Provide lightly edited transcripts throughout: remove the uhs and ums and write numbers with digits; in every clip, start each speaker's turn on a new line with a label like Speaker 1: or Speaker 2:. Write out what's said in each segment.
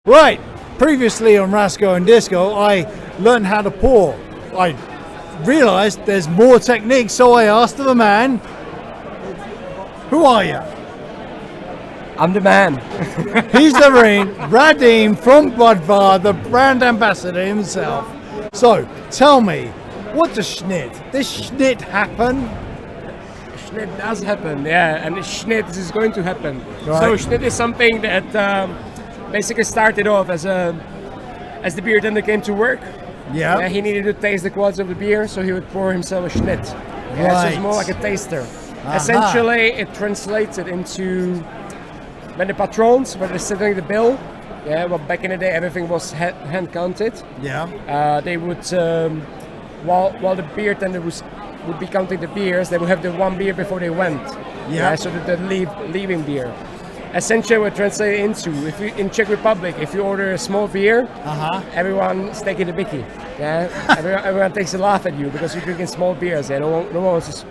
Speaker 1: Right, previously on Rasko and Disco, I learned how to pour. I realised there's more techniques, so I asked the man, who are you?
Speaker 2: I'm the man.
Speaker 1: He's the Radim from Budvar, the brand ambassador himself. So, tell me, what does Snyt? Does Snyt happen?
Speaker 2: Snyt does happen, yeah, and Snyt is going to happen.
Speaker 1: Right.
Speaker 2: So Snyt is something that basically started off as the beer tender came to work.
Speaker 1: Yeah.
Speaker 2: He needed to taste the quality of the beer, so he would pour himself a Snyt. Yeah, so it's more like a taster. Essentially, it translated into when the patrons were sitting the bill. Yeah, well, back in the day, everything was hand counted.
Speaker 1: Yeah.
Speaker 2: They would, while the beer tender would be counting the beers, they would have the one beer before they went.
Speaker 1: Yeah.
Speaker 2: So the leaving beer. Essentially, what translate into, if you in Czech Republic, if you order a small beer, everyone's taking the bicky. Yeah, everyone takes a laugh at you because you're drinking small beers. Yeah, no one wants to,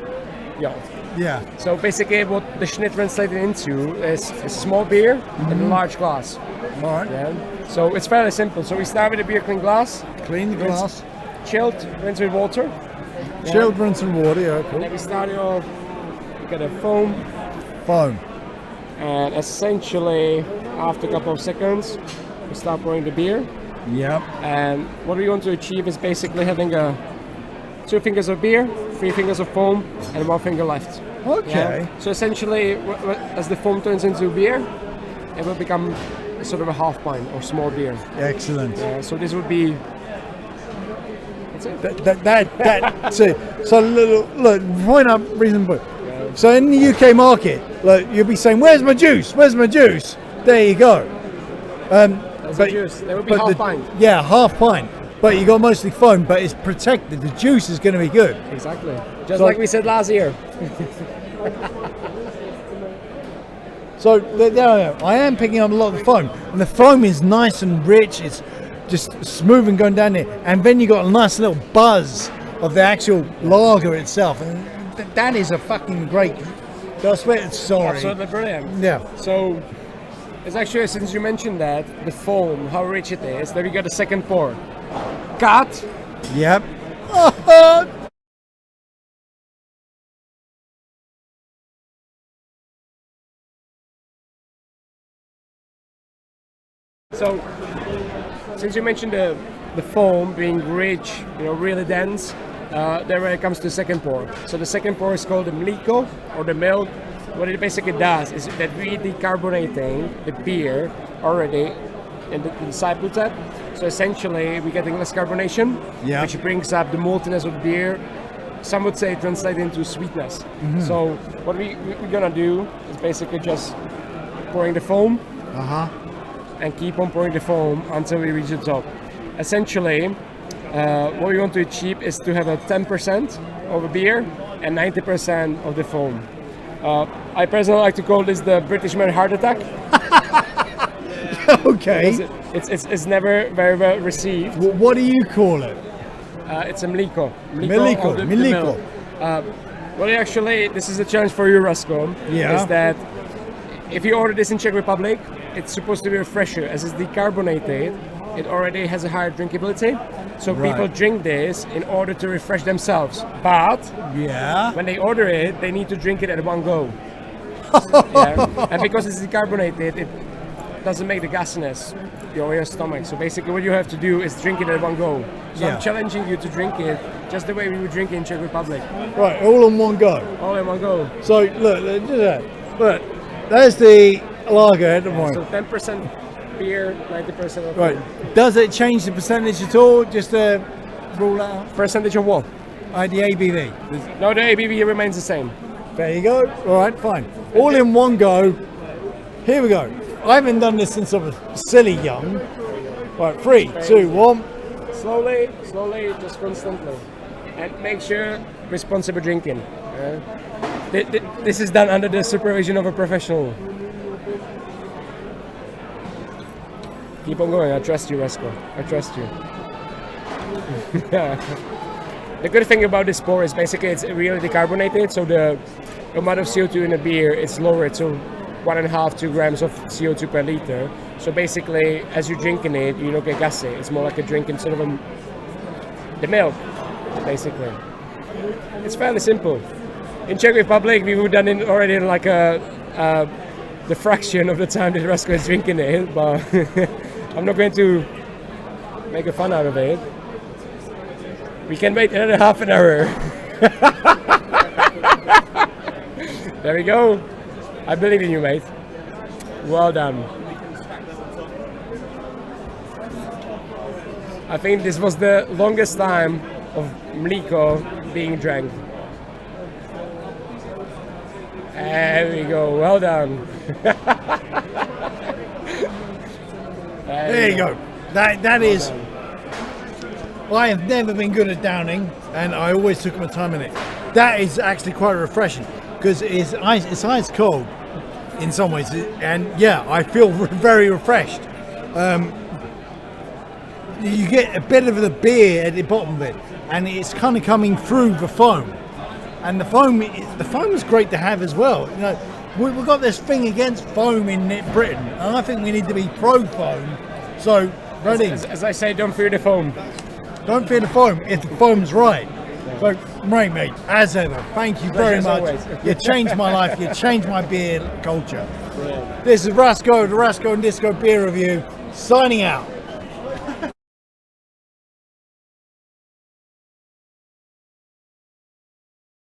Speaker 1: Yeah.
Speaker 2: So basically, what the Snyt translated into is a small beer in a large glass.
Speaker 1: All right.
Speaker 2: Yeah. So it's fairly simple. So we start with a beer clean glass.
Speaker 1: Clean the glass.
Speaker 2: Chilled, rinse with water.
Speaker 1: Chilled, rinse and water, yeah, cool.
Speaker 2: And then we started off, we get a foam.
Speaker 1: Foam.
Speaker 2: And essentially, after a couple of seconds, we start pouring the beer.
Speaker 1: Yep.
Speaker 2: And what we want to achieve is basically having 2 fingers of beer, 3 fingers of foam, and 1 finger left.
Speaker 1: Okay.
Speaker 2: Yeah? So essentially, as the foam turns into beer, it will become sort of a half pint or small beer.
Speaker 1: Excellent.
Speaker 2: So this would be.
Speaker 1: So look, point up reasonable. So in the UK market, look, you'll be saying, "Where's my juice? Where's my juice?" There you go.
Speaker 2: That's the juice. There will be half pint.
Speaker 1: Yeah, half pint. But you got mostly foam, but it's protected. The juice is going to be good.
Speaker 2: Exactly. Just like we said last year.
Speaker 1: So I am picking up a lot of the foam, and the foam is nice and rich. It's just smooth and going down there, and then you got a nice little buzz of the actual lager itself, and that is a fucking great. I swear, sorry.
Speaker 2: Absolutely brilliant.
Speaker 1: Yeah.
Speaker 2: So it's actually, since you mentioned that, the foam, how rich it is, then we got a second pour. Cut.
Speaker 1: Yep.
Speaker 2: So, since you mentioned the foam being rich, really dense, then when it comes to the second pour. So the second pour is called the Mliko, or the milk. What it basically does is that we're decarbonating the beer already in the disciple tap. So essentially, we're getting less carbonation, which brings up the maltiness of the beer. Some would say translate into sweetness. Mm-hmm. So what we're gonna do is basically just pouring the foam. And keep on pouring the foam until we reach the top. Essentially, what we want to achieve is to have a 10% of a beer and 90% of the foam. I personally like to call this the British man heart attack.
Speaker 1: Okay.
Speaker 2: It's never very well received.
Speaker 1: What do you call it?
Speaker 2: It's a Mliko.
Speaker 1: Mliko.
Speaker 2: Well, actually, this is a challenge for you, Rasko.
Speaker 1: Yeah.
Speaker 2: Is that if you order this in Czech Republic, it's supposed to be fresher. As it's decarbonated, it already has a higher drinkability. So people drink this in order to refresh themselves. But when they order it, they need to drink it at one go. And because it's decarbonated, it doesn't make the gasiness in your stomach. So basically what you have to do is drink it at one go. So I'm challenging you to drink it just the way we would drink it in Czech Republic.
Speaker 1: Right, all in one go.
Speaker 2: All in one go.
Speaker 1: So look, there's the lager at the moment.
Speaker 2: So 10% beer, 90% of
Speaker 1: Right. Does it change the percentage at all? Just to rule out?
Speaker 2: Percentage of what?
Speaker 1: The ABV.
Speaker 2: No, the ABV remains the same.
Speaker 1: There you go. All right, fine. All in one go. Here we go. I haven't done this since I was silly young. Right, 3, 2, 1.
Speaker 2: Slowly, just constantly. And make sure responsible drinking. This is done under the supervision of a professional. Keep on going. I trust you, Rasko. I trust you. The good thing about this pour is basically it's really decarbonated, so the amount of CO2 in the beer is lowered. So 1.5, 2 grams of CO2 per liter. So basically, as you're drinking it, you don't get gassy. It's more like a drinking sort of the milk, basically. It's fairly simple. In Czech Republic, we've done it already in like the fraction of the time that Rasko is drinking it, but I'm not going to make a fun out of it. We can wait another half an hour. There we go. I believe in you, mate. Well done. I think this was the longest time of Mliko being drank. There we go. Well done.
Speaker 1: There you go. That is. I have never been good at downing, and I always took my time in it. That is actually quite refreshing because it's ice cold in some ways, and yeah, I feel very refreshed. You get a bit of the beer at the bottom of it, and it's kind of coming through the foam. And the foam is great to have as well. You know, we've got this thing against foam in Britain, and I think we need to be pro foam. So, Radim,
Speaker 2: as I say, don't fear the foam.
Speaker 1: Don't fear the foam if the foam's right. So, mate, as ever, thank you very much.
Speaker 2: Always.
Speaker 1: You changed my life. You changed my beer culture. Yeah. This is Rasko, the Rasko and Disco Beer Review, signing out.